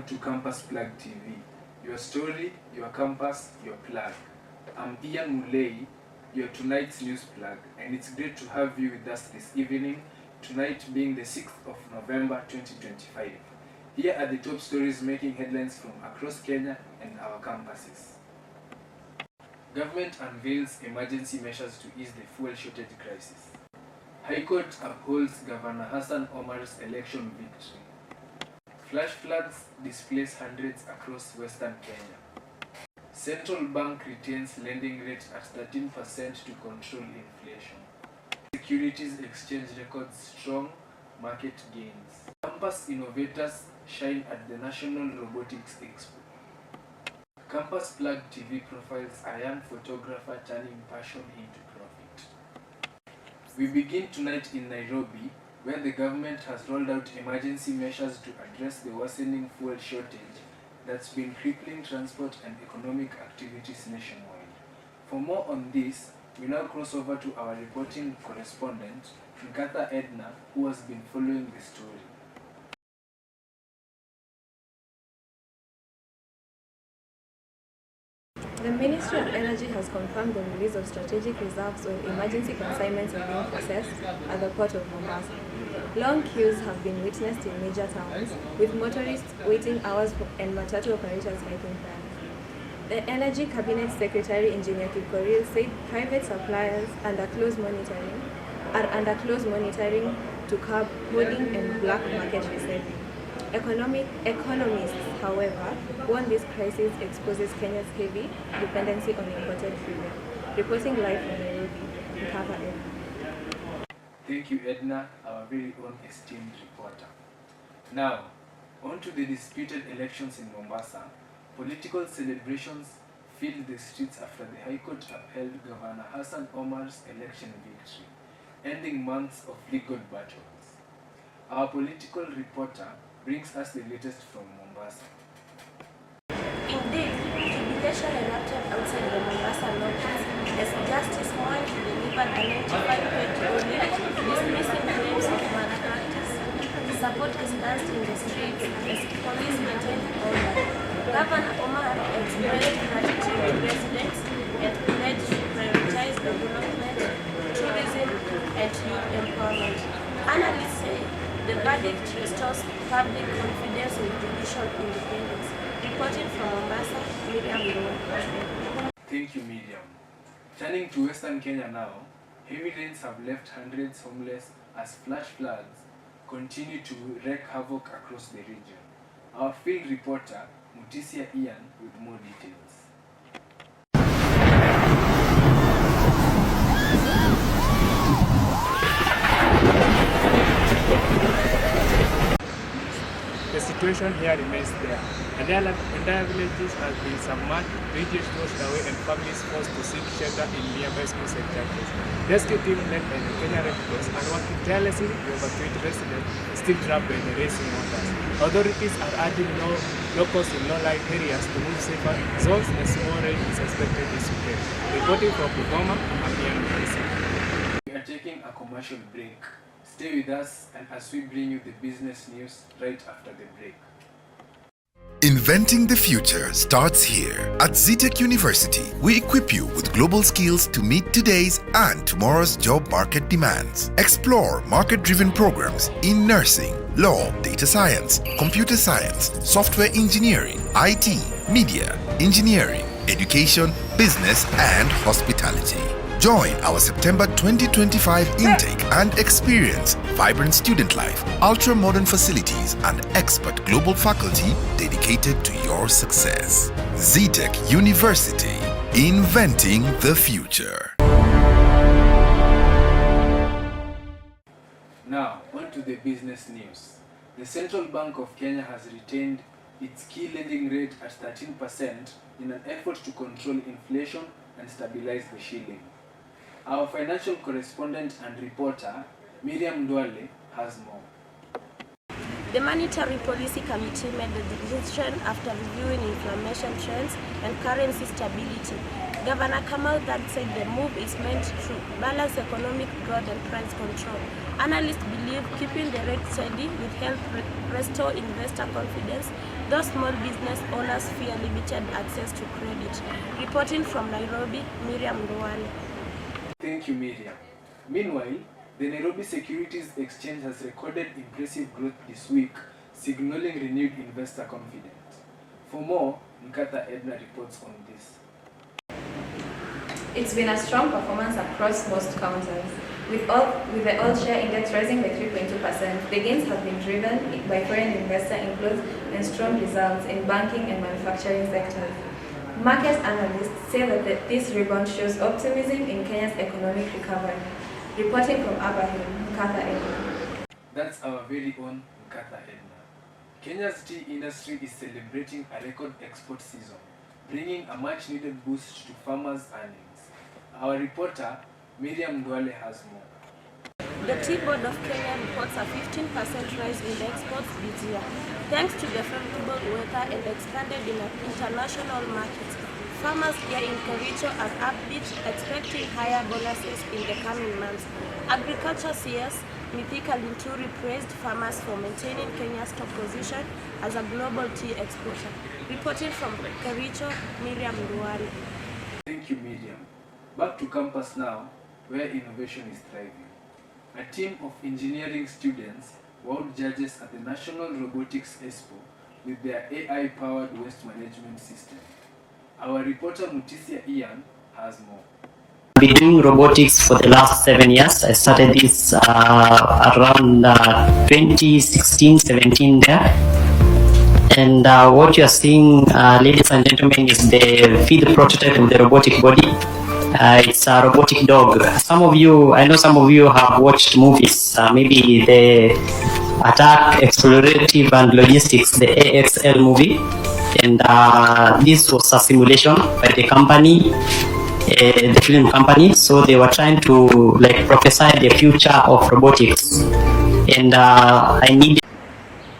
to Campus Plug TV. Your story, your campus, your plug. I'm Ian Mulei, your tonight's news plug, and it's great to have you with us this evening, tonight being the 6th of November 2025. Here are the top stories making headlines from across Kenya and our campuses. Government unveils emergency measures to ease the fuel shortage crisis. High Court upholds Governor Hassan Omar's election victory. Flash floods displace hundreds across western Kenya. Central Bank retains lending rate at 13% to control inflation. Securities Exchange records strong market gains. Campus innovators shine at the National Robotics Expo. Campus Plug TV profiles a young photographer turning passion into profit. We begin tonight in Nairobi, where the government has rolled out emergency measures to address the worsening fuel shortage that's been crippling transport and economic activities nationwide. For more on this, we now cross over to our reporting correspondent, Nkatha Edna, who has been following the story. The Ministry of Energy has confirmed the release of strategic reserves where emergency consignments are being processed at the port of Mombasa. Long queues have been witnessed in major towns, with motorists waiting hours and matatu operators making plans. The Energy Cabinet Secretary Engineer Kipkorir said private suppliers are under close monitoring to curb hoarding and black market reselling. Economists, however, warn this crisis exposes Kenya's heavy dependency on imported fuel. Reporting live from Nairobi, Nkatha Edna. Thank you, Edna, our very own esteemed reporter. Now, on to the disputed elections in Mombasa. Political celebrations filled the streets after the High Court upheld Governor Hassan Omar's election victory, ending months of legal battles. Our political reporter brings us the latest from Mombasa. Indeed, jubilation erupted outside the Mombasa lodges as Justice Moy delivered a 95-page ruling dismissing claims of malpractice. Supporters danced in the streets as police maintained order. Governor Omar expressed gratitude to residents and pledged to prioritize development, tourism, and youth empowerment. Analysts say the verdict restores public confidence in judicial independence. Reporting from Mombasa, Miriam. Thank you, Miriam. Turning to Western Kenya now, heavy rains have left hundreds homeless as flash floods continue to wreak havoc across the region. Our field reporter, Mutisia Ian, with more details. The situation here remains there. Entire villages have been submerged, bridges washed away, and families forced to seek shelter in nearby schools and churches. Rescue team led by the Kenya Red Cross and working tirelessly to evacuate residents still trapped by the racing waters. Authorities are urging locals in low-lying areas to move safer zones as more rain is expected this weekend. Reporting from Bungoma, I'm Ian Mulei. We are taking a commercial break. Stay with us and as we bring you the business news right after the break. Inventing the future starts here. At ZTech University, we equip you with global skills to meet today's and tomorrow's job market demands. Explore market-driven programs in nursing, law, data science, computer science, software engineering, IT, media, engineering, education, business, and hospitality. Join our September 2025 intake and experience vibrant student life, ultra-modern facilities, and expert global faculty dedicated to your success. ZTech University, inventing the future. Now, on to the business news. The Central Bank of Kenya has retained its key lending rate at 13% in an effort to control inflation and stabilize the shilling. Our financial correspondent and reporter, Miriam Ndwale, has more. The Monetary Policy Committee made the decision after reviewing inflation trends and currency stability. Governor Kamal Dad said the move is meant to balance economic growth and price control. Analysts believe keeping the rate steady will help restore investor confidence Those small business owners fear limited access to credit. Reporting from Nairobi, Miriam Nduwale. Thank you, Miriam. Meanwhile, the Nairobi Securities Exchange has recorded impressive growth this week, signaling renewed investor confidence. For more, Nkatha Edna reports on this. It's been a strong performance across most counters, with the all-share index rising by 3.2%. The gains have been driven by foreign investor inflows and strong results in banking and manufacturing sectors. Market analysts say that this rebound shows optimism in Kenya's economic recovery. Reporting from Abraham, Nkatha Edna. That's our very own Nkatha Edna. Kenya's tea industry is celebrating a record export season, bringing a much-needed boost to farmers' earnings. Our reporter, Miriam Nduwale, has more. The Tea Board of Kenya reports a 15% rise in exports this year, thanks to the favorable weather and expanded international markets. Farmers here in Kericho are upbeat, expecting higher bonuses in the coming months. Agriculture CS Mithika Linturi praised farmers for maintaining Kenya's top position as a global tea exporter. Reporting from Kericho, Miriam Nduwale. Thank you, Miriam. Back to campus now, where innovation is thriving. A team of engineering students wowed judges at the National Robotics Expo with their AI-powered waste management system. Our reporter Mutisia Ian has more. I've been doing robotics for the last 7 years. I started this around 2016-17 there. And what you are seeing, ladies and gentlemen, is the field prototype of the robotic body. It's a robotic dog. I know some of you have watched movies, maybe the Attack, Explorative and Logistics, the AXL movie. And this was a simulation by the company, the film company. So they were trying to prophesy the future of robotics. And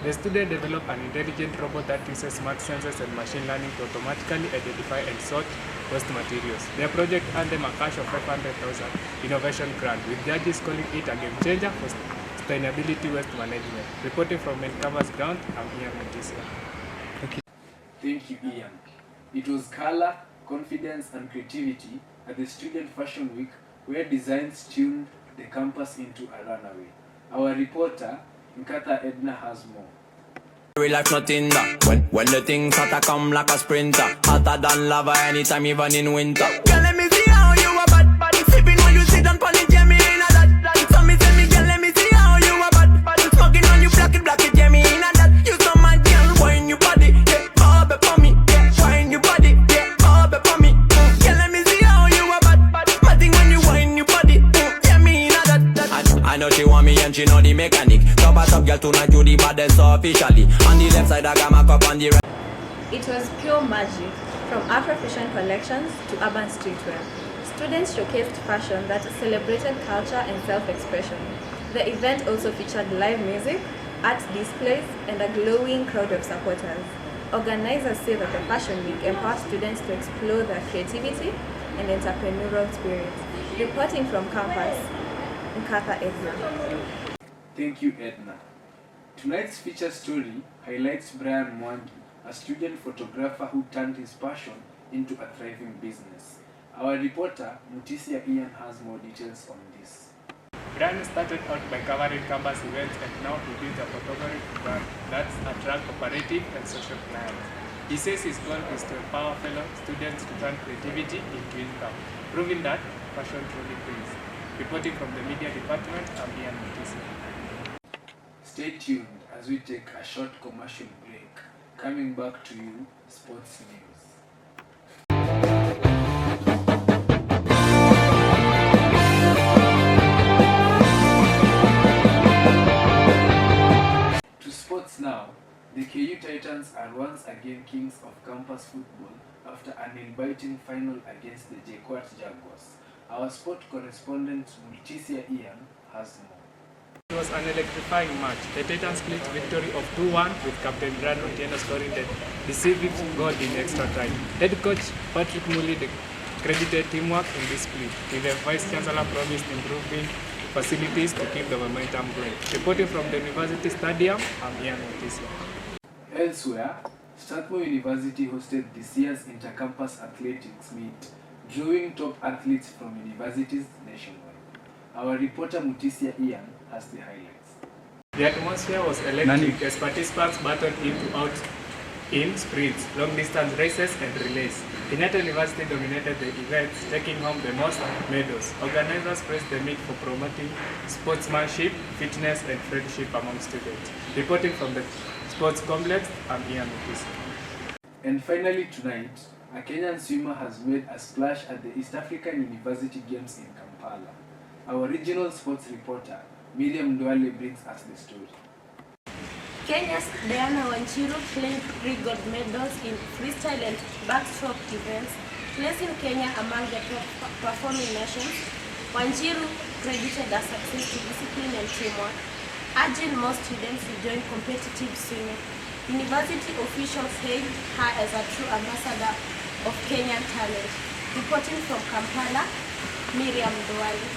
The student developed an intelligent robot that uses smart sensors and machine learning to automatically identify and sort waste materials. Their project earned them a cash of 500,000 innovation grant, with judges calling it a game changer for sustainability waste management. Reporting from Menkaba's ground, I'm Ian Mutisia. Thank you, Ian. It was color, confidence, and creativity at the Student Fashion Week, where designs tuned the campus into a runaway. Our reporter, Nkatha Edna, has more. Real life nothing that when the things hotter come like a sprinter, hotter than lava anytime, even in winter. Girl, let me see how you a bad, sipping when you sit on pony, Jamie in a that. So me say me, girl, let me see how you a bad, smoking on you, black it, Jamie in a that. You so mad, girl, wine your body, yeah, bob it for me, yeah, wine your body, yeah, bob it for me. Girl, let me see how you a bad, matting when you wine your body, yeah, me in a that. I know she want me and she know the mechanic. Top girl tonight, you the baddest officially. On the left side, I got my cup on the right. It was pure magic, from Afro-Fusion collections to urban streetwear. Students showcased fashion that celebrated culture and self-expression. The event also featured live music, art displays, and a glowing crowd of supporters. Organizers say that the Fashion Week empowers students to explore their creativity and entrepreneurial spirit. Reporting from campus, Nkatha Edna. Thank you, Edna. Tonight's feature story highlights Brian Mwangi, a student photographer who turned his passion into a thriving business. Our reporter, Mutisia Ian, has more details on this. Brian started out by covering campus events, and now he built a photography brand that's attract cooperative and social clients. He says his goal is to empower fellow students to turn creativity into income, proving that passion truly pays. Reporting from the media department, I'm Ian Mutisia. Stay tuned as we take a short commercial break. Coming back to you, sports news. To sports now, the KU Titans are once again kings of campus football after an inviting final against the JKUAT Jaguars. Our sport correspondent Mutisia Ian has more. It was an electrifying match. The Titans split victory of 2-1 with Captain Brad Otieno scoring the decisive goal in extra time. Head coach Patrick Muli credited teamwork in this split, with the Vice Chancellor promised improving facilities to keep the momentum going. Reporting from the University Stadium, I'm Ian Mutisia. Elsewhere, Strathmore University hosted this year's Intercampus Athletics Meet, drawing top athletes from universities nationwide. Our reporter Mutisia Ian has the highlights. The atmosphere was electric as participants battled in sprints, long-distance races, and relays. Kenyatta University dominated the events, taking home the most medals. Organizers praised the meet for promoting sportsmanship, fitness, and friendship among students. Reporting from the sports complex, I'm Ian Mutisia. And finally tonight, a Kenyan swimmer has made a splash at the East African University Games in Kampala. Our regional sports reporter, Miriam Ndwale, brings us the story. Kenya's Diana Wanjiru claimed 3 gold medals in freestyle and backstroke events, placing Kenya among the top performing nations. Wanjiru credited her success to discipline and teamwork, urging more students to join competitive swimming. University officials hailed her as a true ambassador of Kenyan talent. Reporting from Kampala, Miriam Ndwale.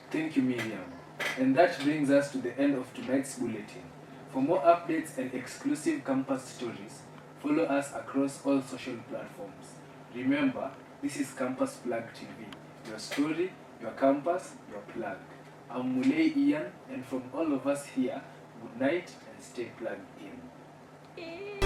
Thank you, Miriam. And that brings us to the end of tonight's bulletin. For more updates and exclusive campus stories, follow us across all social platforms. Remember, this is Campus Plug TV. Your story, your campus, your plug. I'm Mulei Ian, and from all of us here, good night and stay plugged in.